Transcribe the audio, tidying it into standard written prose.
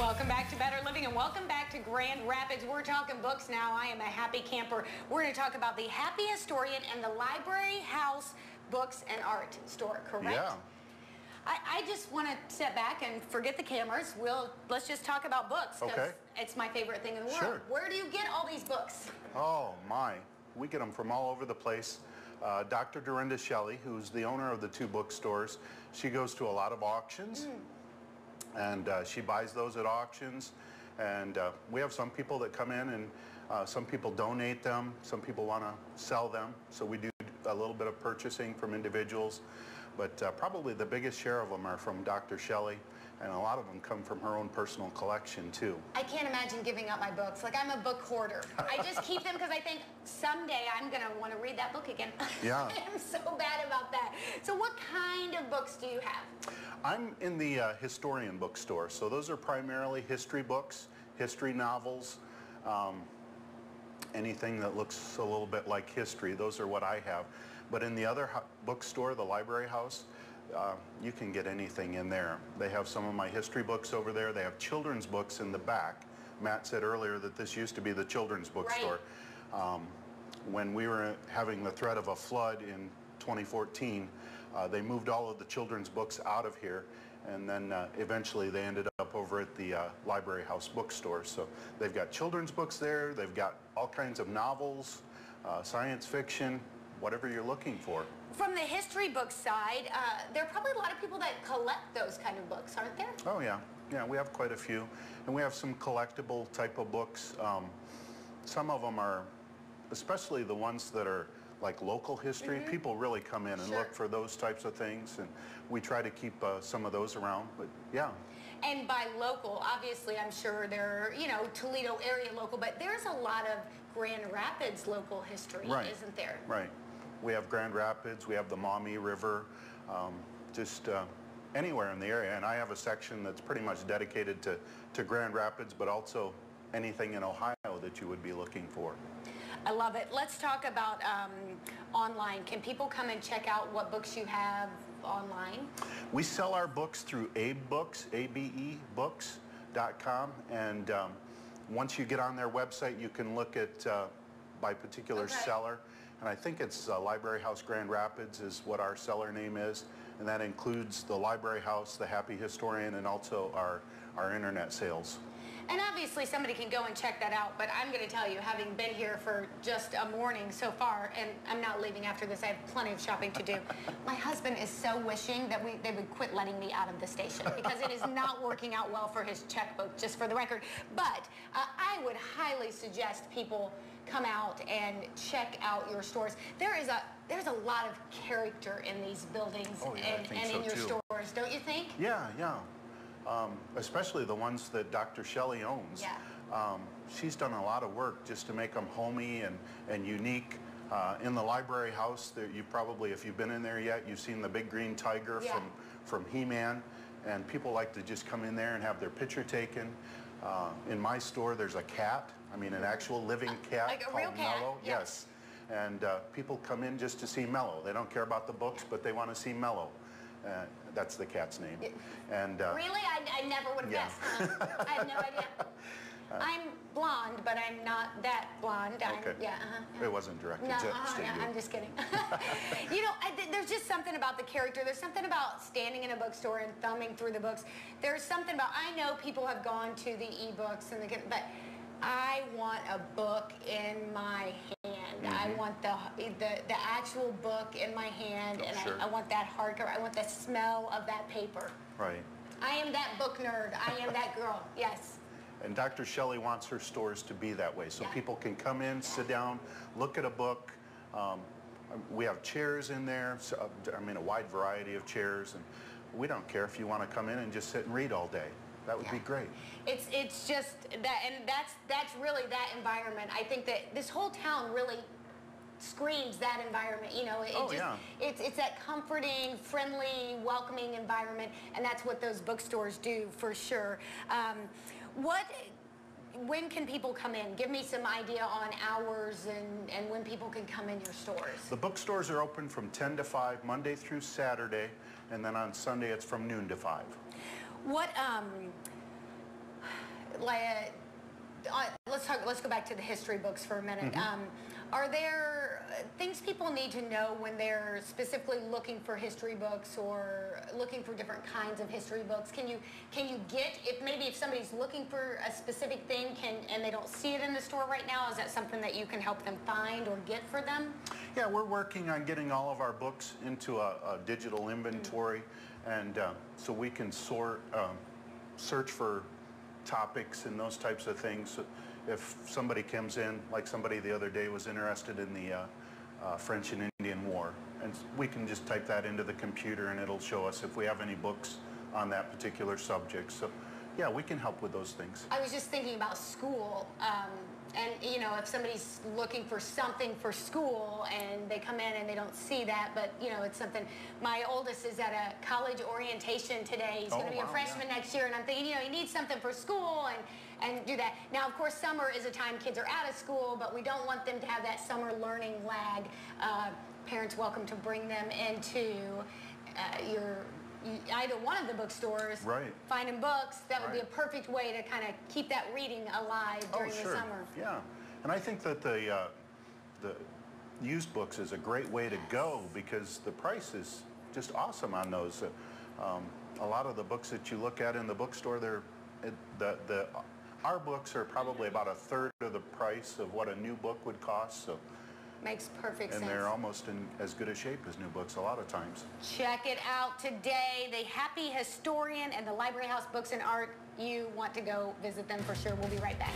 Welcome back to Better Living and welcome back to Grand Rapids. We're talking books now. I am a happy camper. We're going to talk about the Happy Historian and the Library House Books and Art Store, correct? Yeah. I just want to step back and forget the cameras. Let's just talk about books. Okay. It's my favorite thing in the world. Sure. Where do you get all these books? Oh my, we get them from all over the place. Dr. Dorinda Shelley, who's the owner of the two bookstores, she goes to a lot of auctions. And she buys those at auctions, and we have some people that come in and some people donate them, some people want to sell them, so we do a little bit of purchasing from individuals, but probably the biggest share of them are from Dr. Shelley, and a lot of them come from her own personal collection too. I can't imagine giving up my books. Like, I'm a book hoarder. I just keep them because I think someday I'm going to want to read that book again. Yeah. I'm so bad about that. So what kind of books do you have? I'm in the historian bookstore, so those are primarily history books, history novels, anything that looks a little bit like history. Those are what I have. But in the other bookstore, the Library House, you can get anything in there. They have some of my history books over there. They have children's books in the back. Matt said earlier that this used to be the children's bookstore. Right. When we were having the threat of a flood in 2014, they moved all of the children's books out of here, and then eventually they ended up over at the Library House Bookstore. So they've got children's books there, they've got all kinds of novels, science fiction, whatever you're looking for. From the history book side, there are probably a lot of people that collect those kind of books, aren't there? Oh yeah, yeah, we have quite a few. And we have some collectible type of books. Some of them are, especially the ones that are like local history, people really come in and look for those types of things, and we try to keep some of those around, but yeah. And by local, obviously, I'm sure there are, you know, Toledo area local, but there's a lot of Grand Rapids local history, isn't there? Right. We have Grand Rapids, we have the Maumee River, just anywhere in the area, and I have a section that's pretty much dedicated to Grand Rapids, but also anything in Ohio that you would be looking for. I love it. Let's talk about online. Can people come and check out what books you have online? We sell our books through Abe Books, abebooks.com, and once you get on their website, you can look at by particular seller, and I think it's Library House Grand Rapids is what our seller name is, and that includes the Library House, the Happy Historian, and also our internet sales. And obviously somebody can go and check that out, but I'm going to tell you, having been here for just a morning so far, and I'm not leaving after this, I have plenty of shopping to do. My husband is so wishing that they would quit letting me out of the station because it is not working out well for his checkbook, just for the record. But I would highly suggest people come out and check out your stores. There's a lot of character in these buildings and in your stores, don't you think? Yeah, yeah. Especially the ones that Dr. Shelley owns. Yeah. She's done a lot of work just to make them homey and unique. In the Library House, you probably, if you've been in there yet, you've seen the big green tiger from He-Man, and people like to just come in there and have their picture taken. In my store, there's a cat, I mean an actual living cat like a called real cat. Mello. Yes. And people come in just to see Mello. They don't care about the books, but they want to see Mello. That's the cat's name. And really? I never would have guessed. I have no idea. I'm blonde, but I'm not that blonde. Okay. It wasn't directed to you. I'm just kidding. You know, there's just something about the character. There's something about standing in a bookstore and thumbing through the books. There's something about, I know people have gone to the e-books, but I want a book in my hand. I want the actual book in my hand, and I want that hardcover. I want the smell of that paper. Right. I am that book nerd. I am that girl. Yes. And Dr. Shelley wants her stores to be that way, so people can come in, sit down, look at a book. We have chairs in there, so, I mean a wide variety of chairs, and we don't care if you want to come in and just sit and read all day. That would be great. It's just that, and that's really that environment. I think that this whole town really screams that environment. You know, it's that comforting, friendly, welcoming environment, and that's what those bookstores do for sure. When can people come in? Give me some idea on hours and when people can come in your stores. The bookstores are open from 10 to 5, Monday through Saturday, and then on Sunday it's from noon to 5. What let's go back to the history books for a minute. Are there things people need to know when they're specifically looking for history books or looking for different kinds of history books? Can you get, if somebody's looking for a specific thing and they don't see it in the store right now, is that something that you can help them find or get for them? Yeah, we're working on getting all of our books into a digital inventory, and so we can search for topics and those types of things. If somebody comes in, like somebody the other day was interested in the French and Indian War, and we can just type that into the computer and it'll show us if we have any books on that particular subject. So yeah, we can help with those things. I was just thinking about school, and you know, if somebody's looking for something for school and they come in and they don't see that, but you know, it's something. My oldest is at a college orientation today. He's going to be a freshman next year, and I'm thinking, you know, he needs something for school and do that. Now, of course, summer is a time kids are out of school, but we don't want them to have that summer learning lag. Parents welcome to bring them into either one of the bookstores, finding books. That would be a perfect way to kind of keep that reading alive during the summer. Yeah, and I think that the used books is a great way to go because the price is just awesome on those. A lot of the books that you look at in the bookstore, our books are probably about a third of the price of what a new book would cost. So. Makes perfect sense. And they're almost in as good a shape as new books a lot of times. Check it out today. The Happy Historian and the Library House Books and Art. You want to go visit them for sure. We'll be right back.